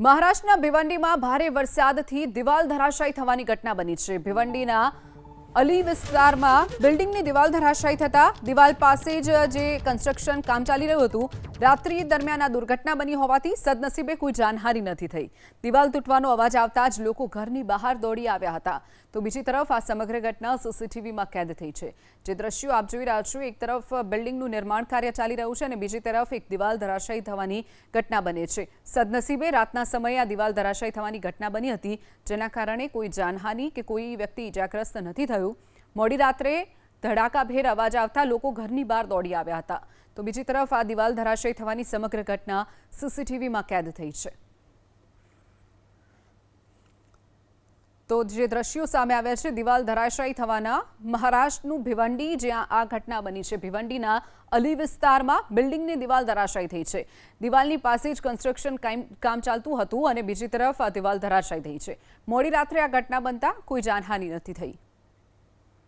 મહારાષ્ટ્રના ભિવંડીમાં ભારે વરસાદથી દિવાલ ધરાશાયી થવાની ઘટના બની છે। ભિવંડીના અલી વિસ્તારમાં બિલ્ડિંગની દિવાલ ધરાશાયી થતા દિવાલ પાસે જ જે કન્સ્ટ્રક્શન કામ ચાલી રહ્યું હતું રાત્રિ દરમિયાન આ દુર્ઘટના બની હોવાથી સદનસીબે કોઈ જાનહાનિ નથી થઈ। દિવાલ તૂટવાનો અવાજ આવતા જ લોકો ઘરની બહાર દોડી આવ્યા હતા। તો બીજી તરફ આ સમગ્ર ઘટના સીસીટીવીમાં કેદ થઈ છે। જે દ્રશ્યો આપ જોઈ રહ્યા છો, એક તરફ બિલ્ડિંગનું નિર્માણ કાર્ય ચાલી રહ્યું છે અને બીજી તરફ એક દિવાલ ધરાશાયી થવાની ઘટના બને છે। સદનસીબે રાતના સમયે આ દિવાલ ધરાશાયી થવાની ઘટના બની હતી, જેના કારણે કોઈ જાનહાનિ કે કોઈ વ્યક્તિ ઇજાગ્રસ્ત નથી થયું। મોડી રાત્રે ધડાકાભેર અવાજ આવતા લોકો ઘરની બહાર દોડી આવ્યા હતા। તો બીજી તરફ આ દિવાલ ધરાશાયી થવાની સમગ્ર ઘટના સીસીટીવીમાં કેદ થઈ છે। તો જે દ્રશ્યો સામે આવ્યા છે દિવાલ ધરાશાયી થવાના મહારાષ્ટ્રનું ભિવંડી, જ્યાં આ ઘટના બની છે। ભિવંડીના અલી વિસ્તારમાં બિલ્ડિંગની દિવાલ ધરાશાયી થઈ છે। દિવાલની પાસે જ કન્સ્ટ્રક્શન કામ ચાલતું હતું અને બીજી તરફ આ દિવાલ ધરાશાયી થઈ છે। મોડી રાત્રે આ ઘટના બનતા કોઈ જાનહાનિ નથી થઈ।